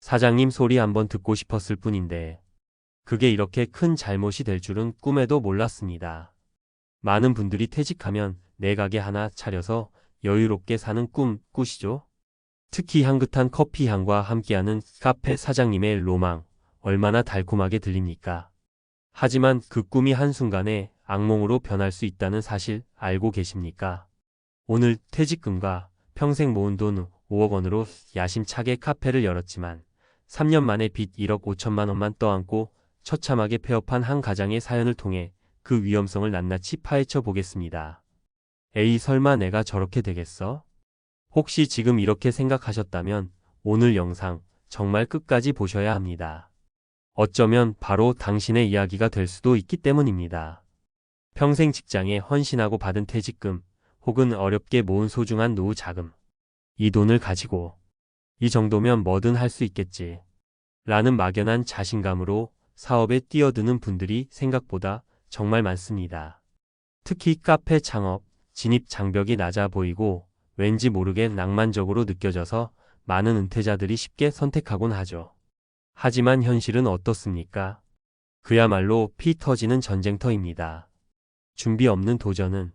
사장님 소리 한번 듣고 싶었을 뿐인데 그게 이렇게 큰 잘못이 될 줄은 꿈에도 몰랐습니다. 많은 분들이 퇴직하면 내 가게 하나 차려서 여유롭게 사는 꿈 꾸시죠? 특히 향긋한 커피 향과 함께하는 카페 사장님의 로망, 얼마나 달콤하게 들립니까? 하지만 그 꿈이 한순간에 악몽으로 변할 수 있다는 사실 알고 계십니까? 오늘 퇴직금과 평생 모은 돈 5억 원으로 야심차게 카페를 열었지만 3년 만에 빚 1억 5천만 원만 떠안고 처참하게 폐업한 한 가장의 사연을 통해 그 위험성을 낱낱이 파헤쳐 보겠습니다. 에이, 설마 내가 저렇게 되겠어? 혹시 지금 이렇게 생각하셨다면 오늘 영상 정말 끝까지 보셔야 합니다. 어쩌면 바로 당신의 이야기가 될 수도 있기 때문입니다. 평생 직장에 헌신하고 받은 퇴직금 혹은 어렵게 모은 소중한 노후 자금. 이 돈을 가지고 이 정도면 뭐든 할 수 있겠지 라는 막연한 자신감으로 사업에 뛰어드는 분들이 생각보다 정말 많습니다. 특히 카페 창업, 진입 장벽이 낮아 보이고 왠지 모르게 낭만적으로 느껴져서 많은 은퇴자들이 쉽게 선택하곤 하죠. 하지만 현실은 어떻습니까? 그야말로 피 터지는 전쟁터입니다. 준비 없는 도전은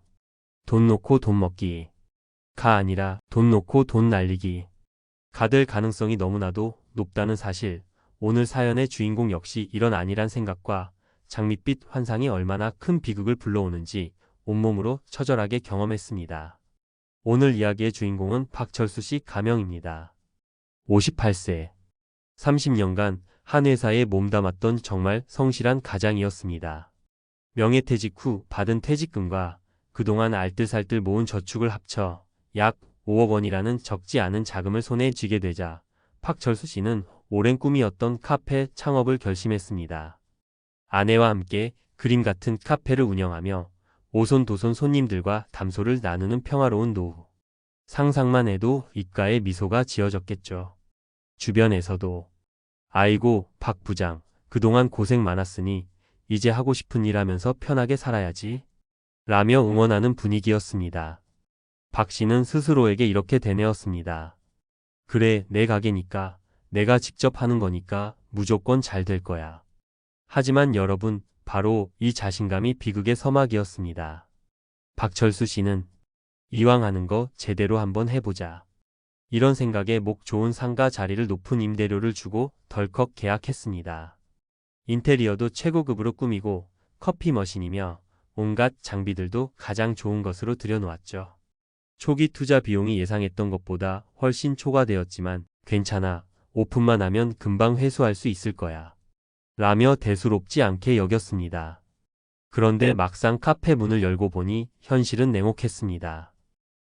돈 놓고 돈 먹기가 아니라 돈 놓고 돈 날리기가 될 가능성이 너무나도 높다는 사실, 오늘 사연의 주인공 역시 이런 안일한 생각과 장밋빛 환상이 얼마나 큰 비극을 불러오는지 온몸으로 처절하게 경험했습니다. 오늘 이야기의 주인공은 박철수 씨 가명입니다. 58세. 30년간 한 회사에 몸담았던 정말 성실한 가장이었습니다. 명예퇴직 후 받은 퇴직금과 그동안 알뜰살뜰 모은 저축을 합쳐 약 5억 원이라는 적지 않은 자금을 손에 쥐게 되자 박철수 씨는 오랜 꿈이었던 카페 창업을 결심했습니다. 아내와 함께 그림 같은 카페를 운영하며 오손도손 손님들과 담소를 나누는 평화로운 노후. 상상만 해도 입가에 미소가 지어졌겠죠. 주변에서도 아이고, 박 부장, 그동안 고생 많았으니 이제 하고 싶은 일 하면서 편하게 살아야지 라며 응원하는 분위기였습니다. 박 씨는 스스로에게 이렇게 되뇌었습니다. 그래, 내 가게니까, 내가 직접 하는 거니까 무조건 잘 될 거야. 하지만 여러분, 바로 이 자신감이 비극의 서막이었습니다. 박철수 씨는 이왕 하는 거 제대로 한번 해보자. 이런 생각에 목 좋은 상가 자리를 높은 임대료를 주고 덜컥 계약했습니다. 인테리어도 최고급으로 꾸미고 커피 머신이며 온갖 장비들도 가장 좋은 것으로 들여놓았죠. 초기 투자 비용이 예상했던 것보다 훨씬 초과되었지만 괜찮아, 오픈만 하면 금방 회수할 수 있을 거야 라며 대수롭지 않게 여겼습니다. 그런데 막상 카페 문을 열고 보니 현실은 냉혹했습니다.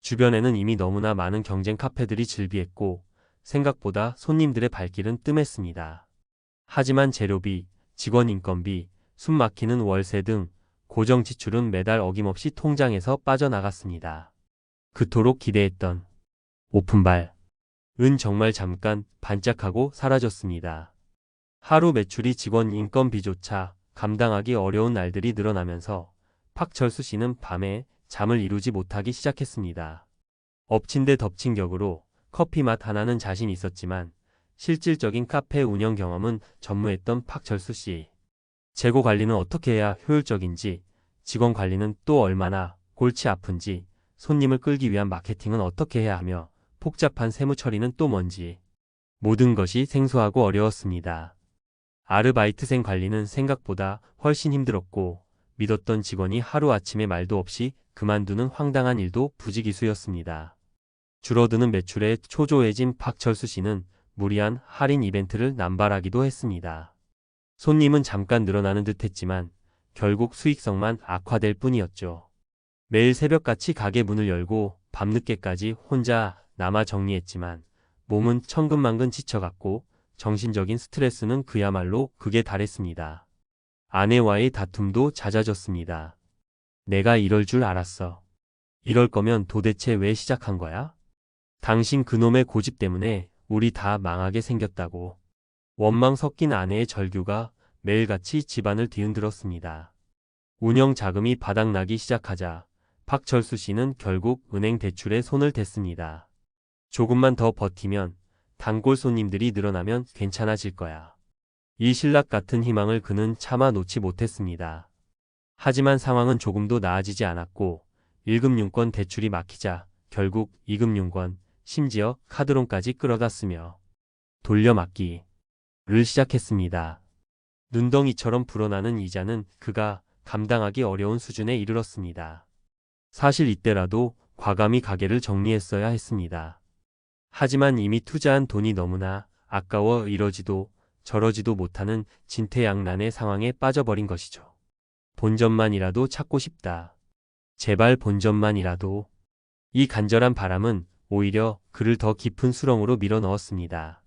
주변에는 이미 너무나 많은 경쟁 카페들이 즐비했고 생각보다 손님들의 발길은 뜸했습니다. 하지만 재료비, 직원 인건비, 숨막히는 월세 등 고정 지출은 매달 어김없이 통장에서 빠져나갔습니다. 그토록 기대했던 오픈발은 정말 잠깐 반짝하고 사라졌습니다. 하루 매출이 직원 인건비조차 감당하기 어려운 날들이 늘어나면서 박철수 씨는 밤에 잠을 이루지 못하기 시작했습니다. 엎친 데 덮친 격으로 커피 맛 하나는 자신 있었지만 실질적인 카페 운영 경험은 전무했던 박철수 씨. 재고 관리는 어떻게 해야 효율적인지, 직원 관리는 또 얼마나 골치 아픈지, 손님을 끌기 위한 마케팅은 어떻게 해야 하며 복잡한 세무 처리는 또 뭔지 모든 것이 생소하고 어려웠습니다. 아르바이트생 관리는 생각보다 훨씬 힘들었고 믿었던 직원이 하루아침에 말도 없이 그만두는 황당한 일도 부지기수였습니다. 줄어드는 매출에 초조해진 박철수 씨는 무리한 할인 이벤트를 남발하기도 했습니다. 손님은 잠깐 늘어나는 듯 했지만 결국 수익성만 악화될 뿐이었죠. 매일 새벽같이 가게 문을 열고 밤늦게까지 혼자 남아 정리했지만 몸은 천근만근 지쳐갔고 정신적인 스트레스는 그야말로 극에 달했습니다. 아내와의 다툼도 잦아졌습니다. 내가 이럴 줄 알았어. 이럴 거면 도대체 왜 시작한 거야? 당신 그놈의 고집 때문에 우리 다 망하게 생겼다고. 원망 섞인 아내의 절규가 매일같이 집안을 뒤흔들었습니다. 운영 자금이 바닥나기 시작하자 박철수 씨는 결국 은행 대출에 손을 댔습니다. 조금만 더 버티면 단골 손님들이 늘어나면 괜찮아질 거야. 이 신락 같은 희망을 그는 차마 놓지 못했습니다. 하지만 상황은 조금도 나아지지 않았고 1금융권 대출이 막히자 결국 2금융권, 심지어 카드론까지 끌어다 쓰며 돌려막기를 시작했습니다. 눈덩이처럼 불어나는 이자는 그가 감당하기 어려운 수준에 이르렀습니다. 사실 이때라도 과감히 가게를 정리했어야 했습니다. 하지만 이미 투자한 돈이 너무나 아까워 이러지도 저러지도 못하는 진퇴양난의 상황에 빠져버린 것이죠. 본전만이라도 찾고 싶다. 제발 본전만이라도. 이 간절한 바람은 오히려 그를 더 깊은 수렁으로 밀어 넣었습니다.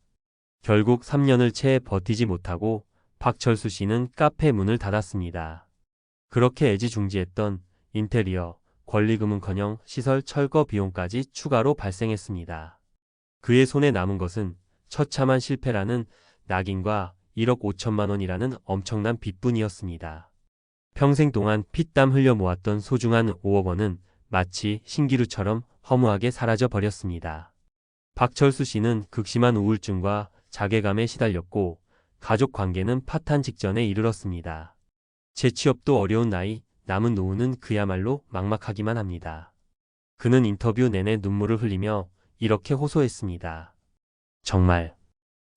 결국 3년을 채 버티지 못하고 박철수 씨는 카페 문을 닫았습니다. 그렇게 애지중지했던 인테리어, 권리금은커녕 시설 철거 비용까지 추가로 발생했습니다. 그의 손에 남은 것은 처참한 실패라는 낙인과 1억 5천만 원이라는 엄청난 빚뿐이었습니다. 평생 동안 피땀 흘려 모았던 소중한 5억 원은 마치 신기루처럼 허무하게 사라져 버렸습니다. 박철수 씨는 극심한 우울증과 자괴감에 시달렸고 가족 관계는 파탄 직전에 이르렀습니다. 재취업도 어려운 나이, 남은 노후는 그야말로 막막하기만 합니다. 그는 인터뷰 내내 눈물을 흘리며 이렇게 호소했습니다. 정말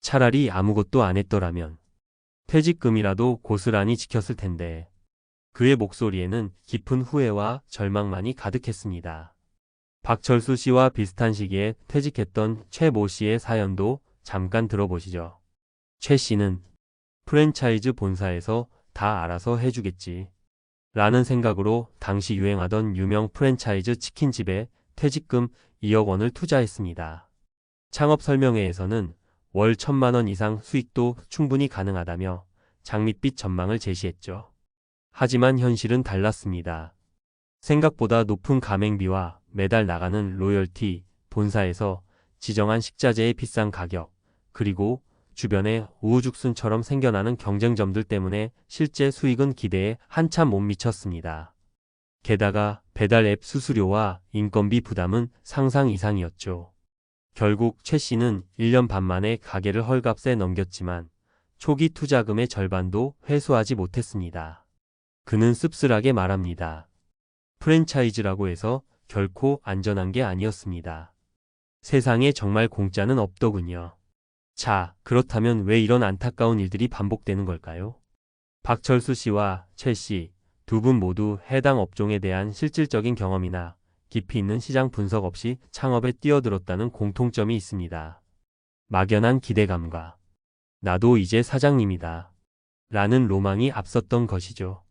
차라리 아무것도 안 했더라면 퇴직금이라도 고스란히 지켰을 텐데. 그의 목소리에는 깊은 후회와 절망만이 가득했습니다. 박철수 씨와 비슷한 시기에 퇴직했던 최 모 씨의 사연도 잠깐 들어보시죠. 최 씨는 프랜차이즈 본사에서 다 알아서 해주겠지 라는 생각으로 당시 유행하던 유명 프랜차이즈 치킨집에 퇴직금 2억 원을 투자했습니다. 창업 설명회에서는 월 1,000만 원 이상 수익도 충분히 가능하다며 장밋빛 전망을 제시했죠. 하지만 현실은 달랐습니다. 생각보다 높은 가맹비와 매달 나가는 로열티, 본사에서 지정한 식자재의 비싼 가격, 그리고 주변에 우후죽순처럼 생겨나는 경쟁점들 때문에 실제 수익은 기대에 한참 못 미쳤습니다. 게다가 배달 앱 수수료와 인건비 부담은 상상 이상이었죠. 결국 최 씨는 1년 반 만에 가게를 헐값에 넘겼지만 초기 투자금의 절반도 회수하지 못했습니다. 그는 씁쓸하게 말합니다. 프랜차이즈라고 해서 결코 안전한 게 아니었습니다. 세상에 정말 공짜는 없더군요. 자, 그렇다면 왜 이런 안타까운 일들이 반복되는 걸까요? 박철수 씨와 최 씨, 두 분 모두 해당 업종에 대한 실질적인 경험이나 깊이 있는 시장 분석 없이 창업에 뛰어들었다는 공통점이 있습니다. 막연한 기대감과 나도 이제 사장님이다 라는 로망이 앞섰던 것이죠.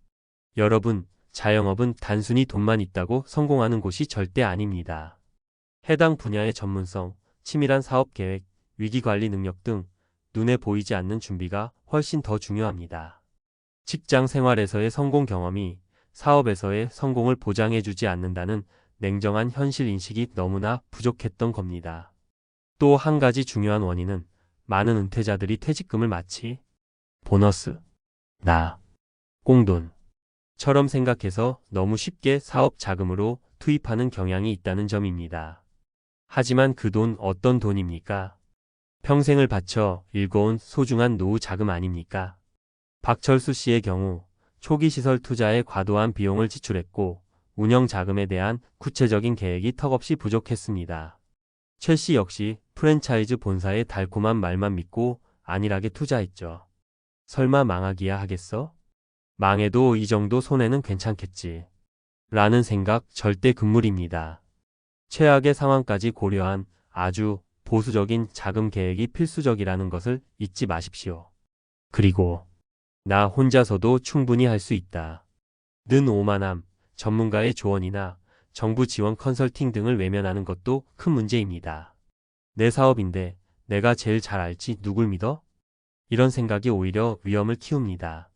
여러분, 자영업은 단순히 돈만 있다고 성공하는 곳이 절대 아닙니다. 해당 분야의 전문성, 치밀한 사업 계획, 위기관리 능력 등 눈에 보이지 않는 준비가 훨씬 더 중요합니다. 직장 생활에서의 성공 경험이 사업에서의 성공을 보장해주지 않는다는 냉정한 현실 인식이 너무나 부족했던 겁니다. 또 한 가지 중요한 원인은 많은 은퇴자들이 퇴직금을 마치 보너스, 꽁돈 처럼 생각해서 너무 쉽게 사업 자금으로 투입하는 경향이 있다는 점입니다. 하지만 그 돈 어떤 돈입니까? 평생을 바쳐 일궈온 소중한 노후 자금 아닙니까? 박철수 씨의 경우 초기 시설 투자에 과도한 비용을 지출했고 운영 자금에 대한 구체적인 계획이 턱없이 부족했습니다. 최 씨 역시 프랜차이즈 본사의 달콤한 말만 믿고 안일하게 투자했죠. 설마 망하기야 하겠어? 망해도 이 정도 손해는 괜찮겠지. 라는 생각 절대 금물입니다. 최악의 상황까지 고려한 아주 보수적인 자금 계획이 필수적이라는 것을 잊지 마십시오. 그리고 나 혼자서도 충분히 할 수 있다 는 오만함, 전문가의 조언이나 정부 지원 컨설팅 등을 외면하는 것도 큰 문제입니다. 내 사업인데 내가 제일 잘 알지 누굴 믿어? 이런 생각이 오히려 위험을 키웁니다.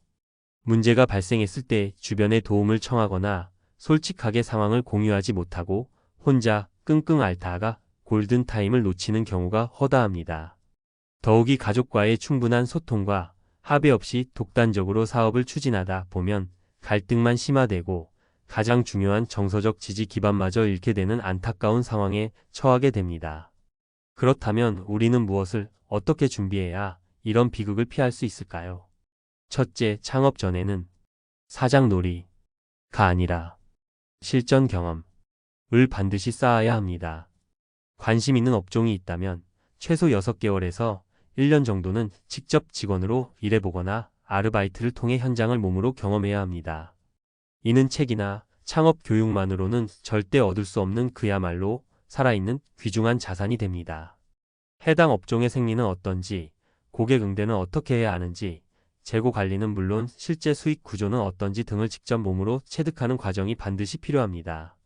문제가 발생했을 때 주변의 도움을 청하거나 솔직하게 상황을 공유하지 못하고 혼자 끙끙 앓다가 골든타임을 놓치는 경우가 허다합니다. 더욱이 가족과의 충분한 소통과 합의 없이 독단적으로 사업을 추진하다 보면 갈등만 심화되고 가장 중요한 정서적 지지 기반마저 잃게 되는 안타까운 상황에 처하게 됩니다. 그렇다면 우리는 무엇을 어떻게 준비해야 이런 비극을 피할 수 있을까요? 첫째, 창업 전에는 사장놀이가 아니라 실전 경험을 반드시 쌓아야 합니다. 관심 있는 업종이 있다면 최소 6개월에서 1년 정도는 직접 직원으로 일해보거나 아르바이트를 통해 현장을 몸으로 경험해야 합니다. 이는 책이나 창업 교육만으로는 절대 얻을 수 없는 그야말로 살아있는 귀중한 자산이 됩니다. 해당 업종의 생리는 어떤지, 고객 응대는 어떻게 해야 하는지, 재고 관리는 물론 실제 수익 구조는 어떤지 등을 직접 몸으로 체득하는 과정이 반드시 필요합니다.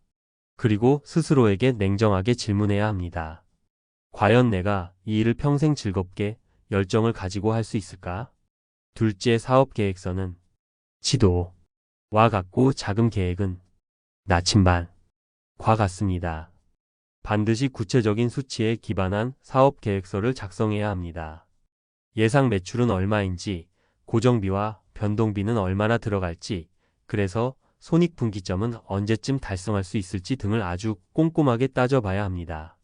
그리고 스스로에게 냉정하게 질문해야 합니다. 과연 내가 이 일을 평생 즐겁게 열정을 가지고 할 수 있을까? 둘째, 사업 계획서는 지도와 같고 자금 계획은 나침반과 같습니다. 반드시 구체적인 수치에 기반한 사업 계획서를 작성해야 합니다. 예상 매출은 얼마인지, 고정비와 변동비는 얼마나 들어갈지, 그래서 손익분기점은 언제쯤 달성할 수 있을지 등을 아주 꼼꼼하게 따져봐야 합니다.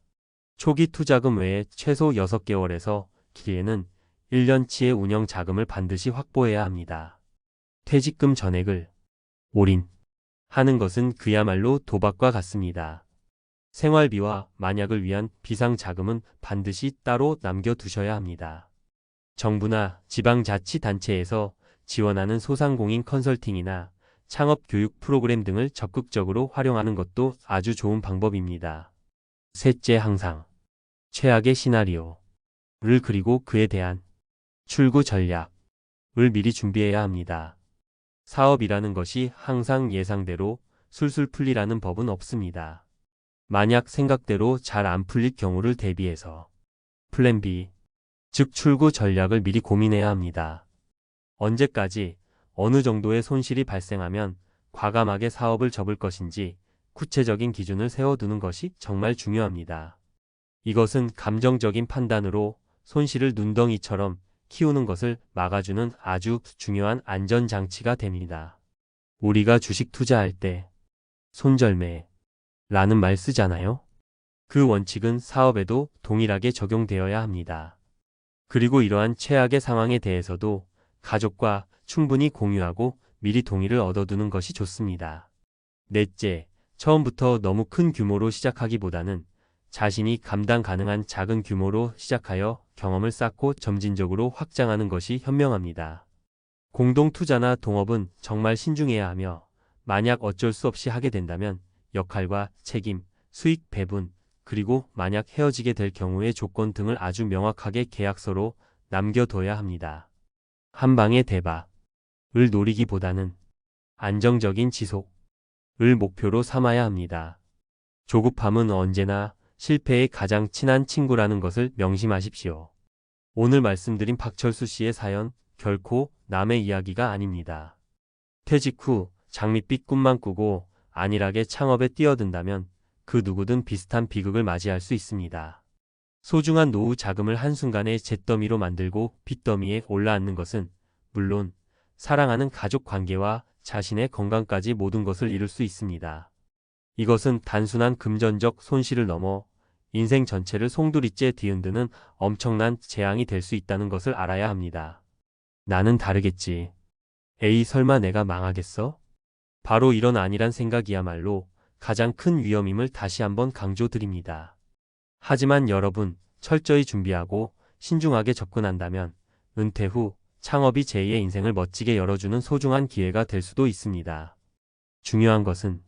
초기 투자금 외에 최소 6개월에서 길게는 1년치의 운영 자금을 반드시 확보해야 합니다. 퇴직금 전액을 올인하는 것은 그야말로 도박과 같습니다. 생활비와 만약을 위한 비상자금은 반드시 따로 남겨두셔야 합니다. 정부나 지방자치단체에서 지원하는 소상공인 컨설팅이나 창업교육 프로그램 등을 적극적으로 활용하는 것도 아주 좋은 방법입니다. 셋째, 항상 최악의 시나리오를 그리고 그에 대한 출구 전략을 미리 준비해야 합니다. 사업이라는 것이 항상 예상대로 술술 풀리라는 법은 없습니다. 만약 생각대로 잘 안 풀릴 경우를 대비해서 플랜 B, 즉 출구 전략을 미리 고민해야 합니다. 언제까지 어느 정도의 손실이 발생하면 과감하게 사업을 접을 것인지 구체적인 기준을 세워두는 것이 정말 중요합니다. 이것은 감정적인 판단으로 손실을 눈덩이처럼 키우는 것을 막아주는 아주 중요한 안전장치가 됩니다. 우리가 주식 투자할 때 손절매라는 말 쓰잖아요. 그 원칙은 사업에도 동일하게 적용되어야 합니다. 그리고 이러한 최악의 상황에 대해서도 가족과 충분히 공유하고 미리 동의를 얻어두는 것이 좋습니다. 넷째, 처음부터 너무 큰 규모로 시작하기보다는 자신이 감당 가능한 작은 규모로 시작하여 경험을 쌓고 점진적으로 확장하는 것이 현명합니다. 공동투자나 동업은 정말 신중해야 하며 만약 어쩔 수 없이 하게 된다면 역할과 책임, 수익 배분, 그리고 만약 헤어지게 될 경우의 조건 등을 아주 명확하게 계약서로 남겨둬야 합니다. 한 방의 대박을 노리기보다는 안정적인 지속을 목표로 삼아야 합니다. 조급함은 언제나 실패의 가장 친한 친구라는 것을 명심하십시오. 오늘 말씀드린 박철수 씨의 사연 결코 남의 이야기가 아닙니다. 퇴직 후 장밋빛 꿈만 꾸고 안일하게 창업에 뛰어든다면 그 누구든 비슷한 비극을 맞이할 수 있습니다. 소중한 노후 자금을 한순간에 잿더미로 만들고 빚더미에 올라앉는 것은 물론 사랑하는 가족 관계와 자신의 건강까지 모든 것을 잃을 수 있습니다. 이것은 단순한 금전적 손실을 넘어 인생 전체를 송두리째 뒤흔드는 엄청난 재앙이 될 수 있다는 것을 알아야 합니다. 나는 다르겠지. 에이, 설마 내가 망하겠어? 바로 이런 안일한 생각이야말로 가장 큰 위험임을 다시 한번 강조드립니다. 하지만 여러분, 철저히 준비하고 신중하게 접근한다면 은퇴 후 창업이 제2의 인생을 멋지게 열어주는 소중한 기회가 될 수도 있습니다. 중요한 것은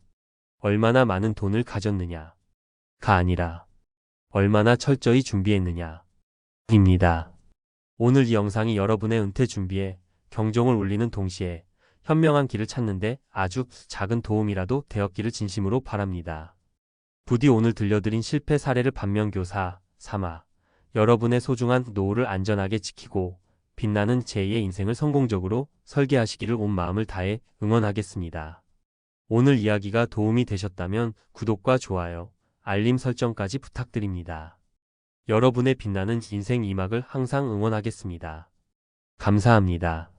얼마나 많은 돈을 가졌느냐가 아니라 얼마나 철저히 준비했느냐입니다. 오늘 이 영상이 여러분의 은퇴 준비에 경종을 울리는 동시에 현명한 길을 찾는데 아주 작은 도움이라도 되었기를 진심으로 바랍니다. 부디 오늘 들려드린 실패 사례를 반면교사 삼아 여러분의 소중한 노후를 안전하게 지키고 빛나는 제2의 인생을 성공적으로 설계하시기를 온 마음을 다해 응원하겠습니다. 오늘 이야기가 도움이 되셨다면 구독과 좋아요, 알림 설정까지 부탁드립니다. 여러분의 빛나는 인생 2막을 항상 응원하겠습니다. 감사합니다.